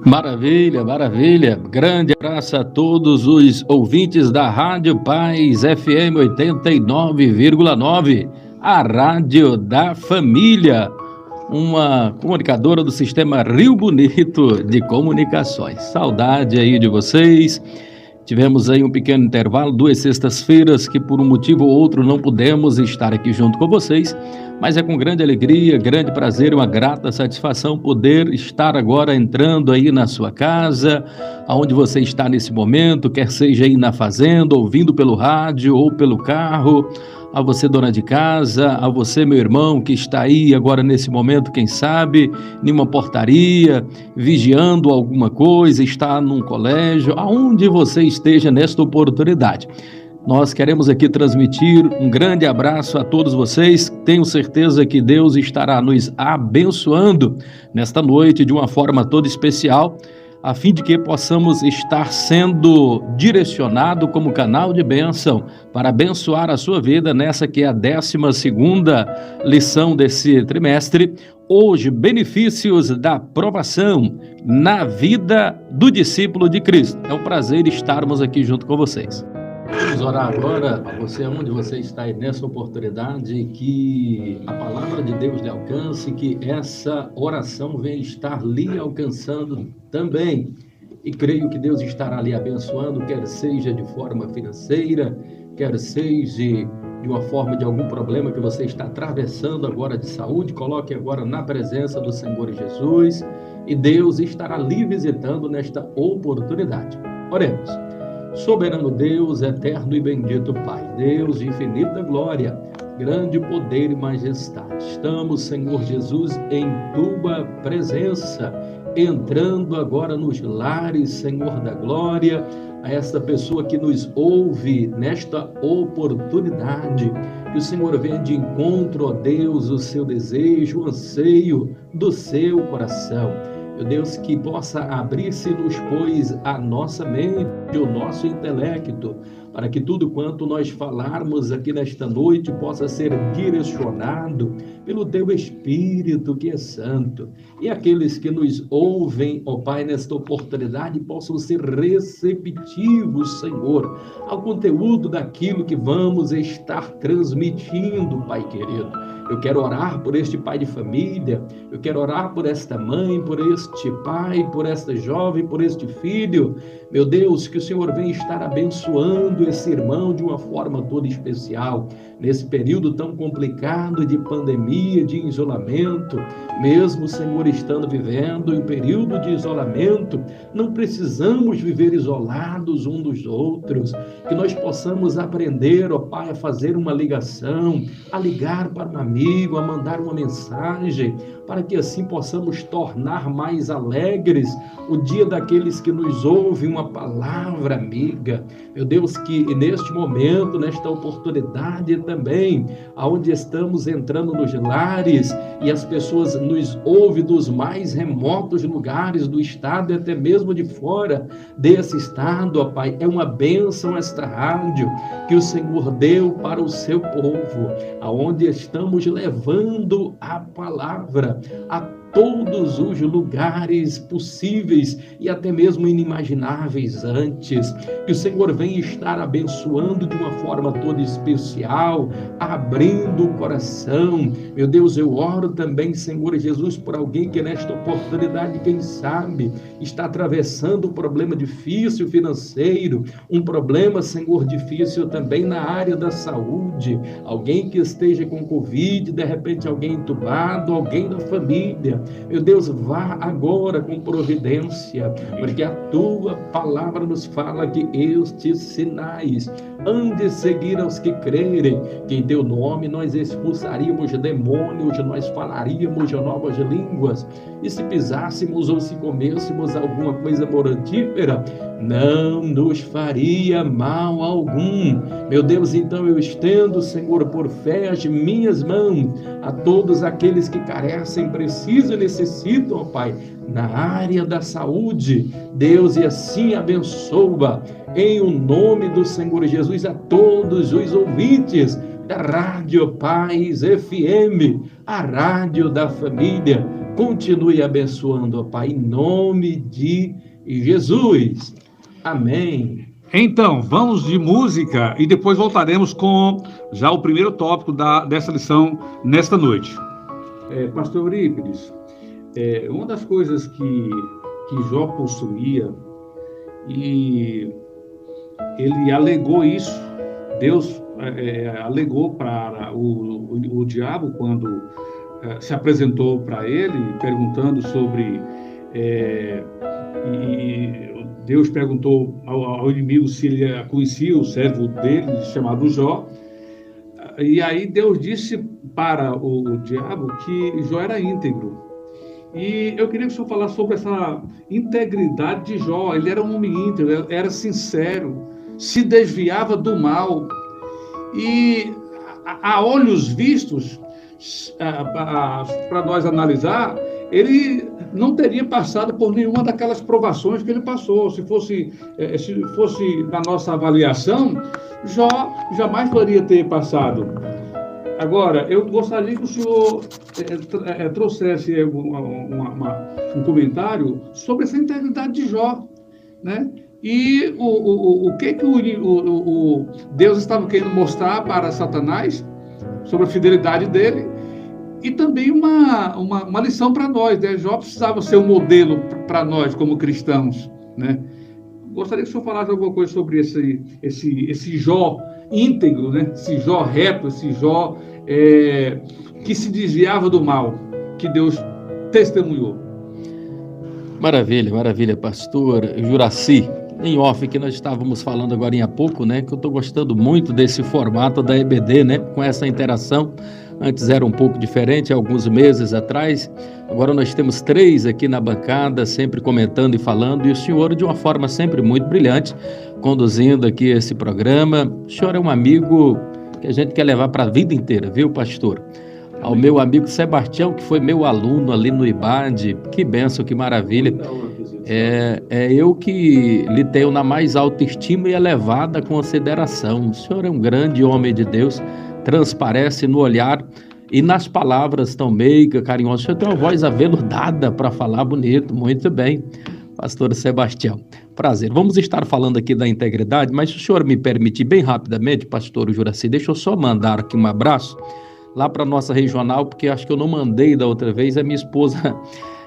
Maravilha, maravilha. Grande abraço a todos os ouvintes da Rádio Paz FM 89,9, a Rádio da Família, uma comunicadora do Sistema Rio Bonito de Comunicações. Saudade aí de vocês. Tivemos aí um pequeno intervalo, 2 sextas-feiras que por um motivo ou outro não pudemos estar aqui junto com vocês, mas é com grande alegria, grande prazer e uma grata satisfação poder estar agora entrando aí na sua casa, aonde você está nesse momento, quer seja aí na fazenda, ouvindo pelo rádio ou pelo carro. A você, dona de casa, a você, meu irmão, que está aí agora nesse momento, quem sabe, em uma portaria, vigiando alguma coisa, está num colégio, aonde você esteja nesta oportunidade. Nós queremos aqui transmitir um grande abraço a todos vocês. Tenho certeza que Deus estará nos abençoando nesta noite de uma forma toda especial, a fim de que possamos estar sendo direcionado como canal de bênção para abençoar a sua vida nessa que é a 12ª lição desse trimestre. Hoje, benefícios da provação na vida do discípulo de Cristo. É um prazer estarmos aqui junto com vocês. Vamos orar agora a você, onde você está aí nessa oportunidade, que a palavra de Deus lhe alcance, que essa oração venha estar lhe alcançando também. E creio que Deus estará lhe abençoando, quer seja de forma financeira, quer seja de uma forma de algum problema que você está atravessando agora de saúde. Coloque agora na presença do Senhor Jesus e Deus estará lhe visitando nesta oportunidade. Oremos. Soberano Deus, eterno e bendito Pai, Deus de infinita glória, grande poder e majestade, estamos, Senhor Jesus, em Tua presença, entrando agora nos lares, Senhor da glória, a essa pessoa que nos ouve nesta oportunidade, que o Senhor venha de encontro, ó Deus, o seu desejo, o anseio do seu coração. Meu Deus, que possa abrir-se-nos, pois, a nossa mente, o nosso intelecto, para que tudo quanto nós falarmos aqui nesta noite possa ser direcionado pelo Teu Espírito, que é santo. E aqueles que nos ouvem, ó Pai, nesta oportunidade, possam ser receptivos, Senhor, ao conteúdo daquilo que vamos estar transmitindo, Pai querido. Eu quero orar por este pai de família, eu quero orar por esta mãe, por este pai, por esta jovem, por este filho. Meu Deus, que o Senhor venha estar abençoando esse irmão de uma forma toda especial, nesse período tão complicado de pandemia, de isolamento. Mesmo, Senhor, estando vivendo em um período de isolamento, não precisamos viver isolados uns dos outros, que nós possamos aprender, ó Pai, a fazer uma ligação, a ligar para um amigo, a mandar uma mensagem, para que assim possamos tornar mais alegres o dia daqueles que nos ouvem, uma palavra amiga. Meu Deus, que neste momento, nesta oportunidade também, aonde estamos entrando nos lares e as pessoas nos ouvem dos mais remotos lugares do estado e até mesmo de fora desse estado, ó Pai, é uma bênção esta rádio que o Senhor deu para o seu povo, aonde estamos levando a palavra a todos os lugares possíveis e até mesmo inimagináveis antes. Que o Senhor venha estar abençoando de uma forma toda especial, abrindo o coração. Meu Deus, eu oro também, Senhor Jesus, por alguém que nesta oportunidade, quem sabe, está atravessando um problema difícil financeiro, um problema, Senhor, difícil também na área da saúde, alguém que esteja com Covid, de repente alguém entubado, alguém da família. Meu Deus, vá agora com providência, porque a Tua palavra nos fala que estes sinais hão de seguir aos que crerem, que em Teu nome nós expulsaríamos demônios, nós falaríamos novas línguas, e se pisássemos ou se comêssemos alguma coisa mortífera, não nos faria mal algum. Meu Deus, então eu estendo, Senhor, por fé as minhas mãos a todos aqueles que carecem, precisam e necessitam, ó Pai, na área da saúde. Deus, e assim abençoa em o nome do Senhor Jesus a todos os ouvintes da Rádio Paz FM, a rádio da família. continue abençoando, ó Pai, em nome de Jesus. Amém. Então, vamos de música e depois voltaremos com já o primeiro tópico dessa lição nesta noite. Pastor Eurípides, uma das coisas que Jó possuía, e ele alegou isso, Deus alegou para o diabo quando se apresentou para ele, perguntando sobre... e Deus perguntou ao inimigo se ele conhecia o servo dele, chamado Jó, e aí Deus disse para o diabo que Jó era íntegro. E eu queria que o senhor falasse sobre essa integridade de Jó. Ele era um homem íntegro, era sincero, se desviava do mal. E a olhos vistos, para nós analisar, ele não teria passado por nenhuma daquelas provações que ele passou. Se fosse na nossa avaliação, Jó jamais poderia ter passado. Agora, eu gostaria que o senhor trouxesse um comentário sobre essa integridade de Jó, né? E o que o Deus estava querendo mostrar para Satanás sobre a fidelidade dele, e também uma lição para nós, né? Jó precisava ser um modelo para nós como cristãos, né? Gostaria que o senhor falasse alguma coisa sobre esse Jó íntegro, né? Esse Jó reto, esse Jó que se desviava do mal, que Deus testemunhou. Maravilha, maravilha, pastor Juraci. Em off, que nós estávamos falando agora há pouco, né? Que eu estou gostando muito desse formato da EBD, né? Com essa interação. Antes era um pouco diferente, alguns meses atrás. Agora nós temos 3 aqui na bancada, sempre comentando e falando, e o senhor de uma forma sempre muito brilhante, conduzindo aqui esse programa. O senhor é um amigo que a gente quer levar para a vida inteira, viu, pastor? Ao meu amigo Sebastião, que foi meu aluno ali no IBAD, que bênção, que maravilha. Eu que lhe tenho na mais alta estima e elevada consideração. O senhor é um grande homem de Deus, transparece no olhar e nas palavras tão meiga, carinhosa. O senhor tem uma voz aveludada para falar bonito, muito bem, pastor Sebastião. Prazer. Vamos estar falando aqui da integridade, mas se o senhor me permitir bem rapidamente, pastor Juraci, deixa eu só mandar aqui um abraço lá para a nossa regional, porque acho que eu não mandei da outra vez, a minha esposa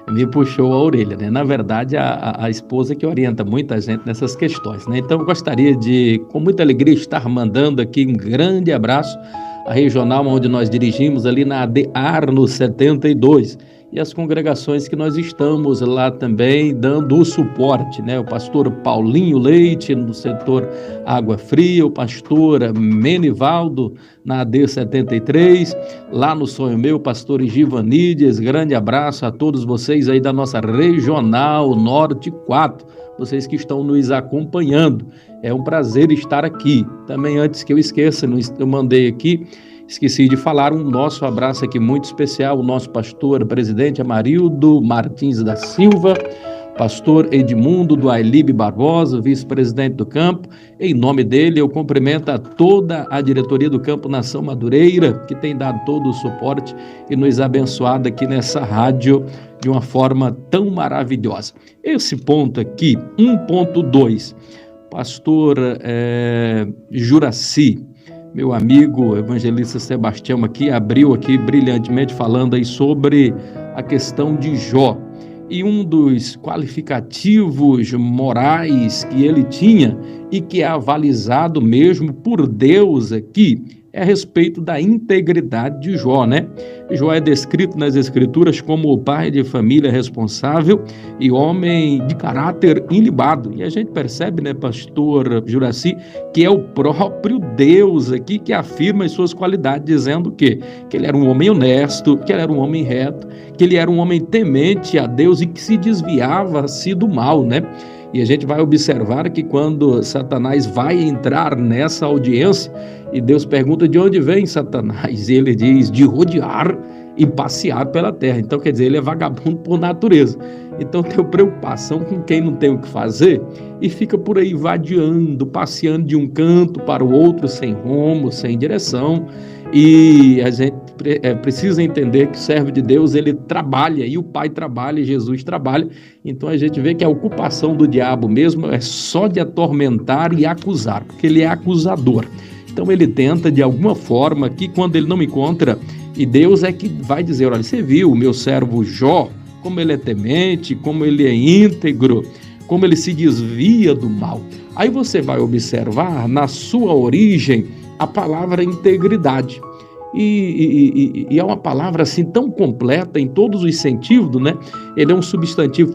me puxou a orelha, né? Na verdade, a esposa que orienta muita gente nessas questões, né? Então, eu gostaria de, com muita alegria, estar mandando aqui um grande abraço à regional onde nós dirigimos, ali na ADAR, no 72, e as congregações que nós estamos lá também dando o suporte, né? O pastor Paulinho Leite, no setor Água Fria, o pastor Menivaldo, na AD 73, lá no Sonho Meu, o pastor Givanides. Grande abraço a todos vocês aí da nossa Regional Norte 4, vocês que estão nos acompanhando. É um prazer estar aqui. Também, antes que eu esqueça, eu mandei aqui, esqueci de falar, um nosso abraço aqui muito especial, o nosso pastor presidente Amarildo Martins da Silva, pastor Edmundo do Ailib Barbosa, vice-presidente do campo. Em nome dele, eu cumprimento a toda a diretoria do Campo Nação Madureira, que tem dado todo o suporte e nos abençoado aqui nessa rádio de uma forma tão maravilhosa. Esse ponto aqui, 1.2, pastor Juraci, meu amigo evangelista Sebastião aqui, abriu aqui brilhantemente falando aí sobre a questão de Jó. E um dos qualificativos morais que ele tinha e que é avalizado mesmo por Deus aqui é a respeito da integridade de Jó, né? Jó é descrito nas Escrituras como o pai de família responsável e homem de caráter ilibado. E a gente percebe, né, pastor Juraci, que é o próprio Deus aqui que afirma as suas qualidades, dizendo que ele era um homem honesto, que ele era um homem reto, que ele era um homem temente a Deus e que se desviava-se do mal, né? E a gente vai observar que quando Satanás vai entrar nessa audiência e Deus pergunta: de onde vem Satanás? E ele diz: de rodear e passear pela terra. Então, quer dizer, ele é vagabundo por natureza. Então, tem preocupação com quem não tem o que fazer e fica por aí vadiando, passeando de um canto para o outro, sem rumo, sem direção. E a gente precisa entender que o servo de Deus, ele trabalha, e o Pai trabalha, e Jesus trabalha. Então a gente vê que a ocupação do diabo mesmo é só de atormentar e acusar, porque ele é acusador. Então ele tenta de alguma forma que quando ele não encontra, e Deus é que vai dizer, olha, você viu o meu servo Jó, como ele é temente, como ele é íntegro, como ele se desvia do mal. Aí você vai observar na sua origem a palavra integridade. E é uma palavra assim tão completa em todos os sentidos, né? Ele é um substantivo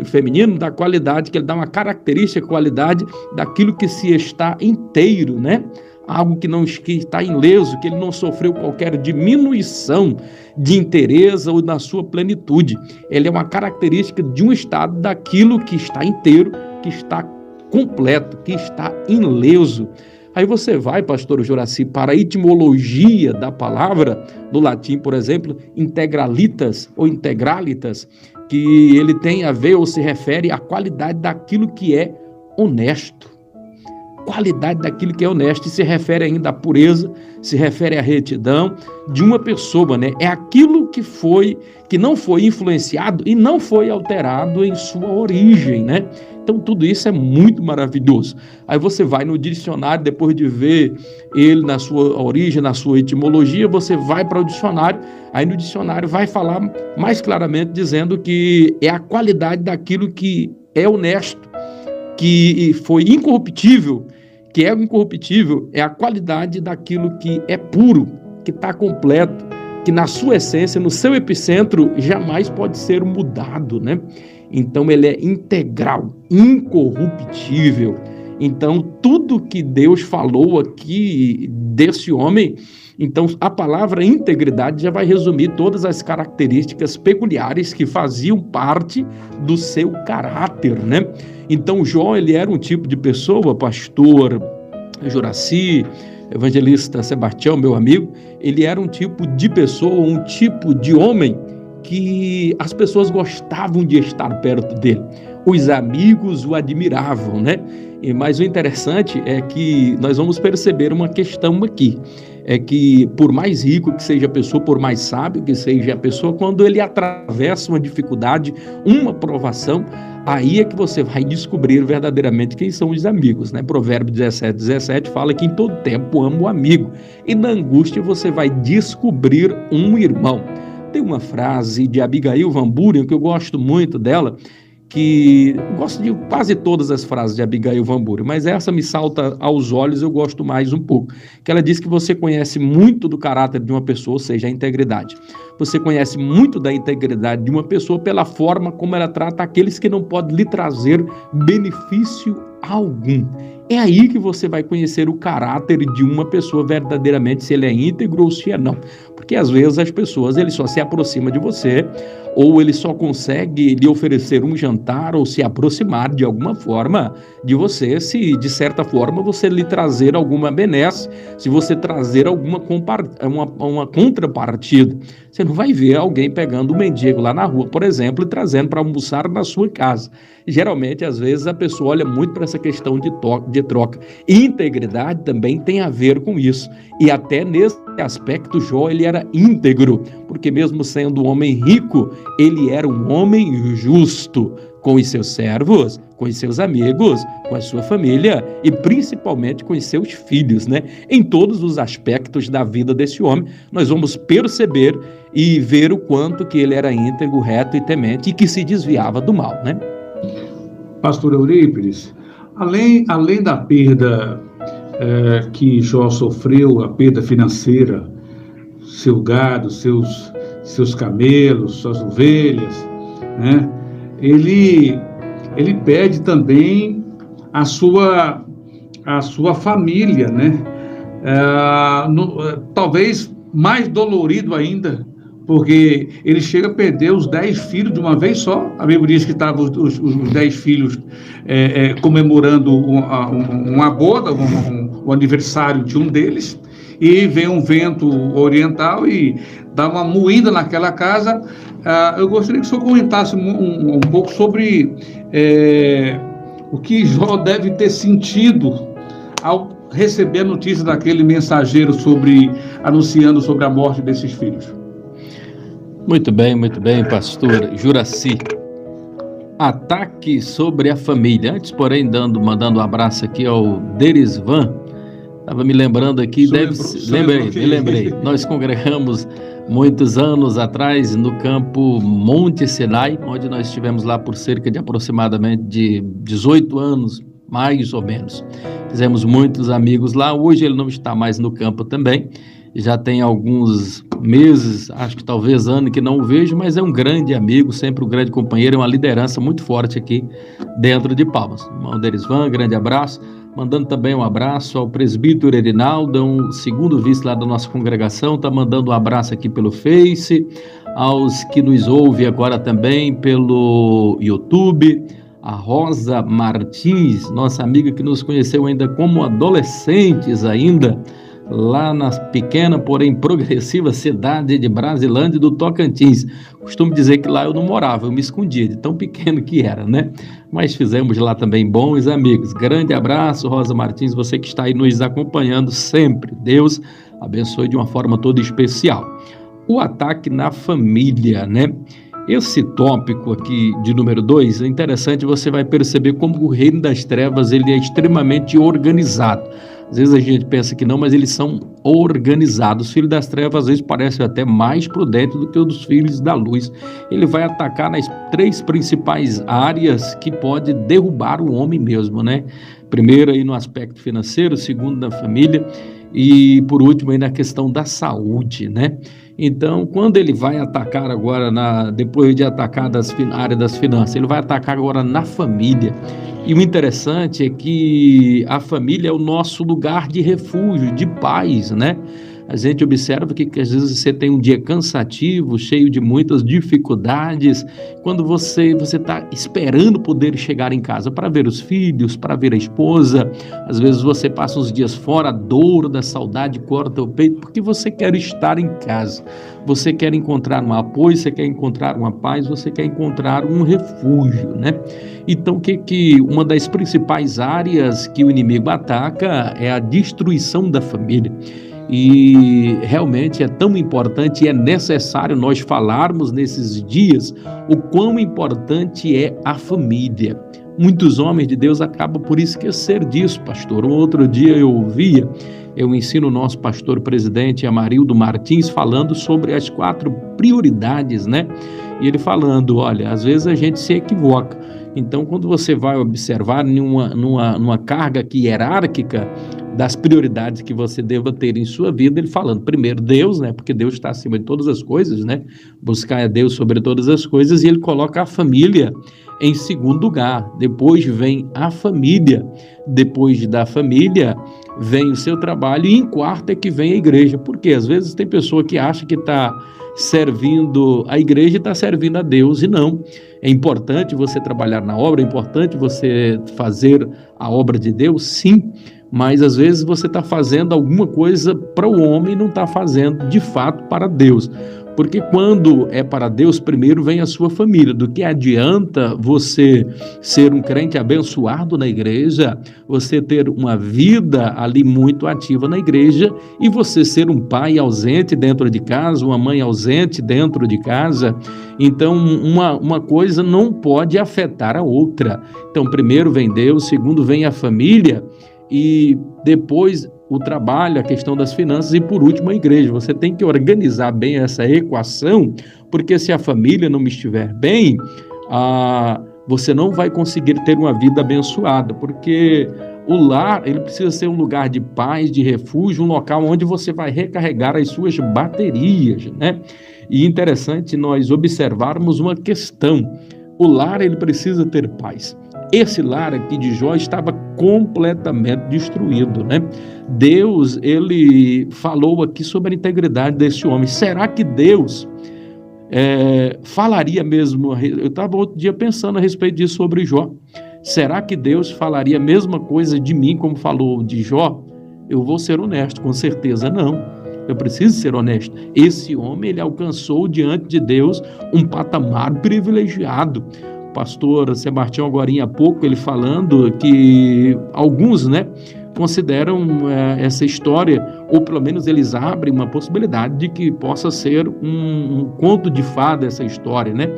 feminino da qualidade, que ele dá uma característica, qualidade daquilo que se está inteiro, né? Algo que está ileso, que ele não sofreu qualquer diminuição de inteireza ou na sua plenitude. Ele é uma característica de um estado daquilo que está inteiro, que está completo, que está ileso. Aí você vai, pastor Juraci, para a etimologia da palavra, do latim, por exemplo, integralitas ou integralitas, que ele tem a ver ou se refere à qualidade daquilo que é honesto. Qualidade daquilo que é honesto, e se refere ainda à pureza, se refere à retidão de uma pessoa, né? É aquilo que não foi influenciado e não foi alterado em sua origem, né? Então tudo isso é muito maravilhoso. Aí você vai no dicionário, depois de ver ele na sua origem, na sua etimologia, você vai para o dicionário, aí no dicionário vai falar mais claramente dizendo que é a qualidade daquilo que é honesto, que foi incorruptível, que é incorruptível, é a qualidade daquilo que é puro, que está completo, que na sua essência, no seu epicentro, jamais pode ser mudado, né? Então ele é integral, incorruptível. Então tudo que Deus falou aqui desse homem, então a palavra integridade já vai resumir todas as características peculiares que faziam parte do seu caráter, né? Então Jó, ele era um tipo de pessoa, pastor Juraci, evangelista Sebastião, meu amigo, ele era um tipo de pessoa, um tipo de homem que as pessoas gostavam de estar perto dele. Os amigos o admiravam, né? Mas o interessante é que nós vamos perceber uma questão aqui. É que por mais rico que seja a pessoa, por mais sábio que seja a pessoa, quando ele atravessa uma dificuldade, uma provação, aí é que você vai descobrir verdadeiramente quem são os amigos, né? Provérbio 17:17 fala que em todo tempo ama o amigo, e na angústia você vai descobrir um irmão. Tem uma frase de Abigail Van Buren, que eu gosto muito dela, que eu gosto de quase todas as frases de Abigail Van Buren, mas essa me salta aos olhos, eu gosto mais um pouco, que ela diz que você conhece muito do caráter de uma pessoa, ou seja, a integridade. Você conhece muito da integridade de uma pessoa pela forma como ela trata aqueles que não podem lhe trazer benefício algum. É aí que você vai conhecer o caráter de uma pessoa verdadeiramente, se ele é íntegro ou se é não. Porque às vezes as pessoas, ele só se aproxima de você, ou ele só consegue lhe oferecer um jantar ou se aproximar de alguma forma de você, se de certa forma você lhe trazer alguma benesse, se você trazer alguma uma contrapartida. Você não vai ver alguém pegando um mendigo lá na rua, por exemplo, e trazendo para almoçar na sua casa. Geralmente, às vezes, a pessoa olha muito para essa questão de troca. E integridade também tem a ver com isso. E até nesse aspecto, Jó, ele era íntegro, porque mesmo sendo um homem rico, ele era um homem justo com os seus servos, com os seus amigos, com a sua família e principalmente com os seus filhos, né? Em todos os aspectos da vida desse homem, nós vamos perceber e ver o quanto que ele era íntegro, reto e temente e que se desviava do mal, né? Pastor Eurípides, além da perda que Jó sofreu, a perda financeira, seu gado, seus camelos, suas ovelhas, né? Ele perde também a sua família, né? Talvez mais dolorido ainda, porque ele chega a perder os 10 filhos de uma vez só. A Bíblia diz que estavam os 10 filhos comemorando uma boda, o aniversário de um deles, e vem um vento oriental e dá uma moída naquela casa. Eu gostaria que o senhor comentasse um pouco sobre o que Jó deve ter sentido receber a notícia daquele mensageiro anunciando sobre a morte desses filhos? Muito bem, pastor Juraci. Ataque sobre a família. Antes, porém, mandando um abraço aqui ao Derisvan. Estava me lembrando aqui, lembrei. Nós congregamos muitos anos atrás no campo Monte Sinai, onde nós estivemos lá por cerca de aproximadamente de 18 anos, mais ou menos. Fizemos muitos amigos lá. Hoje ele não está mais no campo também. Já tem alguns meses, acho que talvez ano que não o vejo, mas é um grande amigo, sempre um grande companheiro, é uma liderança muito forte aqui dentro de Palmas. Irmão Derisvan, grande abraço. Mandando também um abraço ao presbítero Erinaldo, um segundo vice lá da nossa congregação, está mandando um abraço aqui pelo Face, aos que nos ouvem agora também pelo YouTube, a Rosa Martins, nossa amiga que nos conheceu ainda como adolescentes ainda, lá na pequena, porém progressiva cidade de Brasilândia do Tocantins. Costumo dizer que lá eu não morava, eu me escondia de tão pequeno que era, né? Mas fizemos lá também bons amigos. Grande abraço, Rosa Martins, você que está aí nos acompanhando sempre. Deus abençoe de uma forma toda especial. O ataque na família, né? Esse tópico aqui de número 2 é interessante, você vai perceber como o reino das trevas ele é extremamente organizado. Às vezes a gente pensa que não, mas eles são organizados. Os filhos das trevas às vezes parecem até mais prudentes do que os dos filhos da luz. Ele vai atacar nas 3 principais áreas que pode derrubar o homem mesmo, né? Primeiro aí no aspecto financeiro, segundo na família e por último aí na questão da saúde, né? Então, quando ele vai atacar agora, depois de atacar a área das finanças, ele vai atacar agora na família. E o interessante é que a família é o nosso lugar de refúgio, de paz, né? A gente observa que às vezes você tem um dia cansativo, cheio de muitas dificuldades, quando você está esperando poder chegar em casa para ver os filhos, para ver a esposa. Às vezes você passa uns dias fora, a dor da saudade corta o peito, porque você quer estar em casa. Você quer encontrar um apoio, você quer encontrar uma paz, você quer encontrar um refúgio, né? Então, uma das principais áreas que o inimigo ataca é a destruição da família. E realmente é tão importante e é necessário nós falarmos nesses dias o quão importante é a família. Muitos homens de Deus acabam por esquecer disso, pastor. Um outro dia eu ensino o nosso pastor presidente Amarildo Martins falando sobre as 4 prioridades, né? E ele falando, olha, às vezes a gente se equivoca. Então, quando você vai observar numa carga hierárquica das prioridades que você deva ter em sua vida, ele falando primeiro Deus, né? Porque Deus está acima de todas as coisas, né? Buscar a Deus sobre todas as coisas, e ele coloca a família em segundo lugar. Depois vem a família, depois da família vem o seu trabalho, e em quarto é que vem a igreja. Porque às vezes tem pessoa que acha que está servindo a igreja e está servindo a Deus, e não. É importante você trabalhar na obra, é importante você fazer a obra de Deus, sim, mas às vezes você está fazendo alguma coisa para o homem e não está fazendo de fato para Deus. Porque quando é para Deus, primeiro vem a sua família. Do que adianta você ser um crente abençoado na igreja, você ter uma vida ali muito ativa na igreja, e você ser um pai ausente dentro de casa, uma mãe ausente dentro de casa? Então, uma coisa não pode afetar a outra. Então, primeiro vem Deus, segundo vem a família, e depois o trabalho, a questão das finanças, e por último a igreja. Você tem que organizar bem essa equação, porque se a família não estiver bem, você não vai conseguir ter uma vida abençoada, porque o lar, ele precisa ser um lugar de paz, de refúgio, um local onde você vai recarregar as suas baterias, né? E interessante nós observarmos uma questão: o lar, ele precisa ter paz. Esse lar aqui de Jó estava completamente destruído, né? Deus, ele falou aqui sobre a integridade desse homem. Será que Deus falaria mesmo? Eu estava outro dia pensando a respeito disso sobre Jó. Será que Deus falaria a mesma coisa de mim como falou de Jó? Eu vou ser honesto, com certeza não. Eu preciso ser honesto. Esse homem, ele alcançou diante de Deus um patamar privilegiado, pastor Sebastião agorinha há pouco, ele falando que alguns, né, consideram essa história, ou pelo menos eles abrem uma possibilidade de que possa ser um conto de fada essa história, né?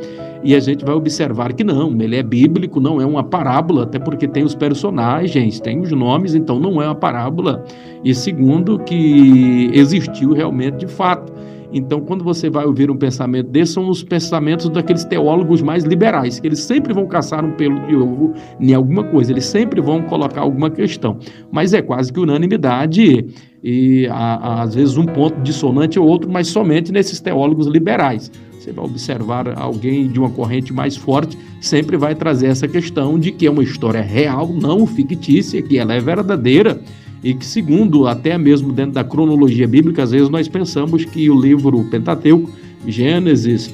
E a gente vai observar que não, ele é bíblico, não é uma parábola, até porque tem os personagens, tem os nomes, então não é uma parábola. E segundo, que existiu realmente de fato. Então, quando você vai ouvir um pensamento desse, são os pensamentos daqueles teólogos mais liberais, que eles sempre vão caçar um pelo de ovo em alguma coisa, eles sempre vão colocar alguma questão. Mas é quase que unanimidade e, às vezes, um ponto dissonante ou outro, mas somente nesses teólogos liberais. Você vai observar alguém de uma corrente mais forte, sempre vai trazer essa questão de que é uma história real, não fictícia, que ela é verdadeira, e que, segundo, até mesmo dentro da cronologia bíblica, às vezes nós pensamos que o livro Pentateuco, Gênesis,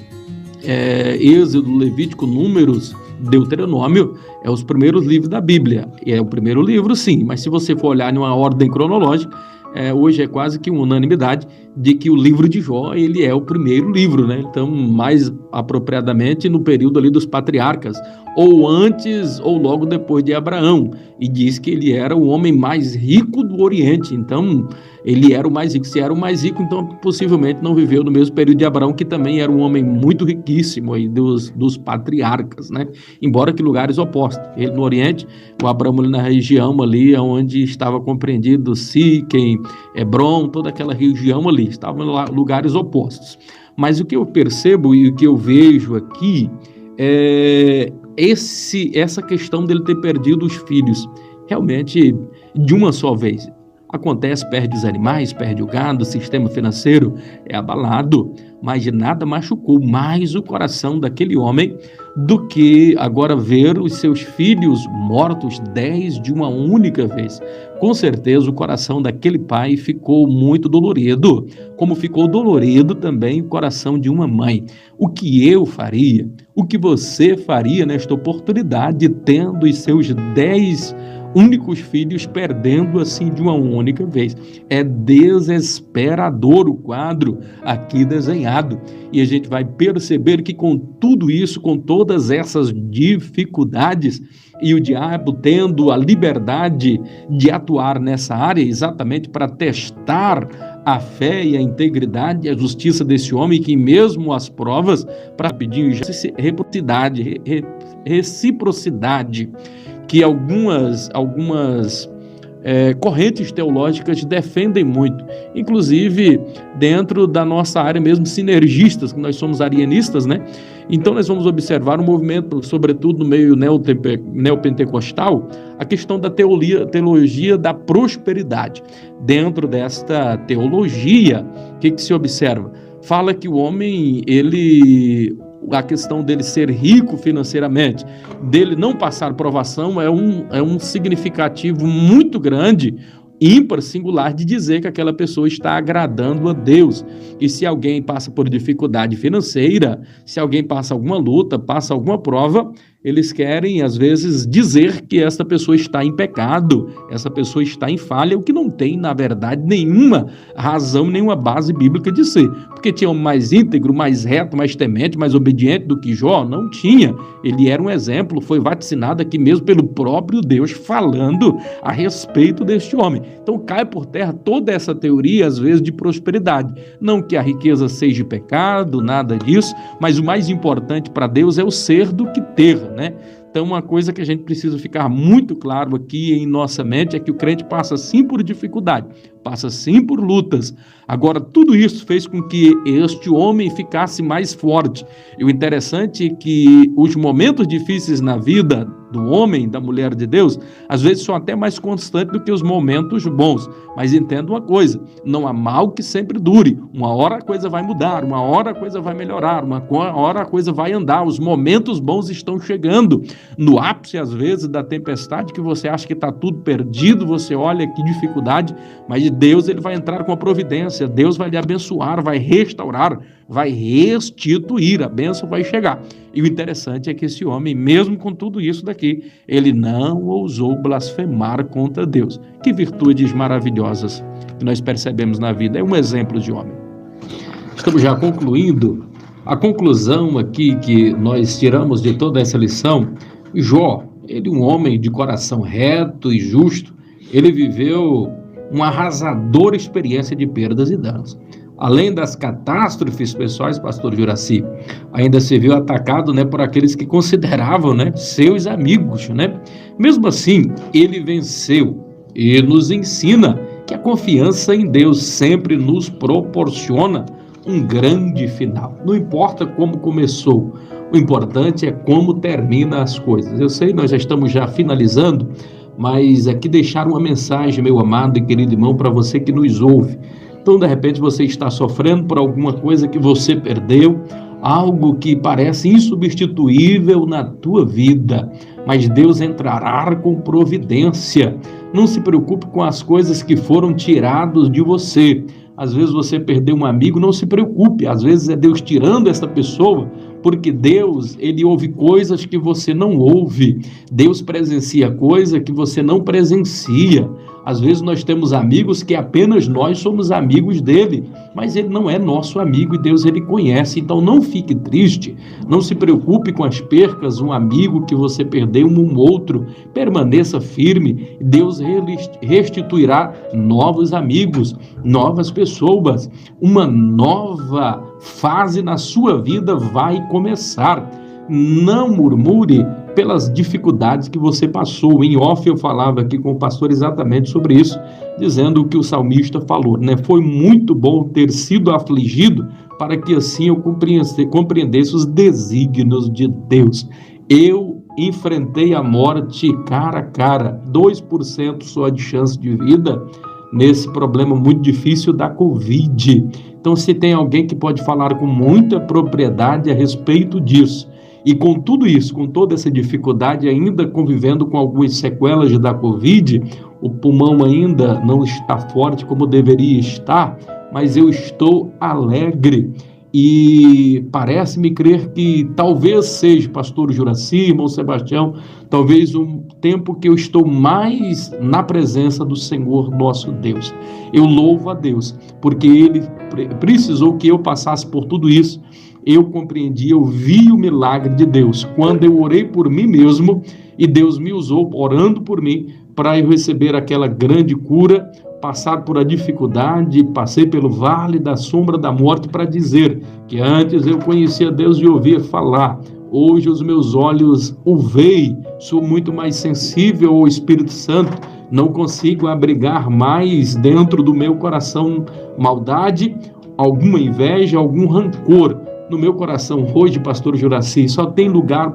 Êxodo, Levítico, Números, Deuteronômio, é os primeiros livros da Bíblia. E é o primeiro livro, sim, mas se você for olhar em uma ordem cronológica, hoje é quase que uma unanimidade de que o livro de Jó, ele é o primeiro livro, né? Então, mais apropriadamente no período ali dos patriarcas, ou antes ou logo depois de Abraão, e diz que ele era o homem mais rico do Oriente. Então, ele era o mais rico. Se era o mais rico, então possivelmente não viveu no mesmo período de Abraão, que também era um homem muito riquíssimo aí dos patriarcas, né? Embora que lugares opostos. Ele no Oriente, o Abraão ali na região ali onde estava compreendido Siquém, Hebrom, toda aquela região ali, estavam lá lugares opostos. Mas o que eu percebo e o que eu vejo aqui é essa questão dele ter perdido os filhos, realmente de uma só vez. Acontece, perde os animais, perde o gado, o sistema financeiro é abalado, mas de nada machucou mais o coração daquele homem do que agora ver os seus filhos mortos 10 de uma única vez. Com certeza o coração daquele pai ficou muito dolorido, como ficou dolorido também o coração de uma mãe. O que eu faria, o que você faria nesta oportunidade, tendo os seus 10 únicos filhos perdendo assim de uma única vez? É desesperador o quadro aqui desenhado, e a gente vai perceber que com tudo isso, com todas essas dificuldades, e o diabo tendo a liberdade de atuar nessa área exatamente para testar a fé e a integridade e a justiça desse homem, que mesmo as provas para pedir reciprocidade que algumas correntes teológicas defendem muito, inclusive dentro da nossa área mesmo sinergistas, que nós somos arianistas, né? Então nós vamos observar um movimento, sobretudo no meio neopentecostal, a questão da teologia da prosperidade. Dentro desta teologia, o que se observa? Fala que o homem, a questão dele ser rico financeiramente, dele não passar provação, é um significativo muito grande, ímpar, singular, de dizer que aquela pessoa está agradando a Deus. E se alguém passa por dificuldade financeira, se alguém passa alguma luta, passa alguma prova, eles querem, às vezes, dizer que essa pessoa está em pecado, essa pessoa está em falha, o que não tem, na verdade, nenhuma razão, nenhuma base bíblica de ser. Porque tinha um mais íntegro, mais reto, mais temente, mais obediente do que Jó? Não tinha. Ele era um exemplo, foi vaticinado aqui mesmo pelo próprio Deus, falando a respeito deste homem. Então cai por terra toda essa teoria, às vezes, de prosperidade. Não que a riqueza seja pecado, nada disso, mas o mais importante para Deus é o ser do que ter, né? Então, uma coisa que a gente precisa ficar muito claro aqui em nossa mente é que o crente passa sim por dificuldade, passa sim por lutas. Agora, tudo isso fez com que este homem ficasse mais forte. E o interessante é que os momentos difíceis na vida do homem, da mulher de Deus, às vezes são até mais constantes do que os momentos bons. Mas entenda uma coisa, não há mal que sempre dure. Uma hora a coisa vai mudar, uma hora a coisa vai melhorar, uma hora a coisa vai andar. Os momentos bons estão chegando. No ápice, às vezes, da tempestade, que você acha que está tudo perdido, você olha que dificuldade, mas Deus, ele vai entrar com a providência, Deus vai lhe abençoar, vai restaurar, vai restituir, a bênção vai chegar. E o interessante é que esse homem, mesmo com tudo isso daqui, ele não ousou blasfemar contra Deus. Que virtudes maravilhosas que nós percebemos na vida. É um exemplo de homem. Estamos já concluindo A conclusão aqui que nós tiramos de toda essa lição, Jó, ele um homem de coração reto e justo, ele viveu uma arrasadora experiência de perdas e danos. Além das catástrofes pessoais, pastor Juraci, ainda se viu atacado, por aqueles que consideravam, seus amigos, Mesmo assim, ele venceu e nos ensina que a confiança em Deus sempre nos proporciona um grande final. Não importa como começou, o importante é como termina as coisas. Eu sei, nós já estamos finalizando, mas aqui deixar uma mensagem, meu amado e querido irmão, para você que nos ouve. Então, de repente, você está sofrendo por alguma coisa que você perdeu, algo que parece insubstituível na tua vida, mas Deus entrará com providência. Não se preocupe com as coisas que foram tiradas de você. Às vezes você perdeu um amigo, não se preocupe, às vezes é Deus tirando essa pessoa, porque Deus, ele ouve coisas que você não ouve, Deus presencia coisas que você não presencia. Às vezes nós temos amigos que apenas nós somos amigos dele, mas ele não é nosso amigo e Deus ele conhece. Então não fique triste, não se preocupe com as percas, um amigo que você perdeu, um outro, permaneça firme, Deus restituirá novos amigos, novas pessoas, uma nova fase na sua vida vai começar. Não murmure pelas dificuldades que você passou. Em off eu falava aqui com o pastor exatamente sobre isso, dizendo o que o salmista falou, Foi muito bom ter sido afligido para que assim eu compreendesse os desígnios de Deus. Eu enfrentei a morte cara a cara, 2% só de chance de vida nesse problema muito difícil da Covid. Então, se tem alguém que pode falar com muita propriedade a respeito disso, e com tudo isso, com toda essa dificuldade, ainda convivendo com algumas sequelas da Covid, o pulmão ainda não está forte como deveria estar, mas eu estou alegre. E parece-me crer que talvez seja, pastor Juraci, irmão Sebastião, talvez um tempo que eu estou mais na presença do Senhor nosso Deus. Eu louvo a Deus, porque Ele precisou que eu passasse por tudo isso. Eu compreendi, eu vi o milagre de Deus, quando eu orei por mim mesmo, e Deus me usou orando por mim, para eu receber aquela grande cura, passar por a dificuldade, passei pelo vale da sombra da morte, para dizer que antes eu conhecia Deus e ouvia falar, hoje os meus olhos o veem, sou muito mais sensível ao Espírito Santo, não consigo abrigar mais dentro do meu coração maldade, alguma inveja, algum rancor. No meu coração hoje, pastor Juraci, só tem lugar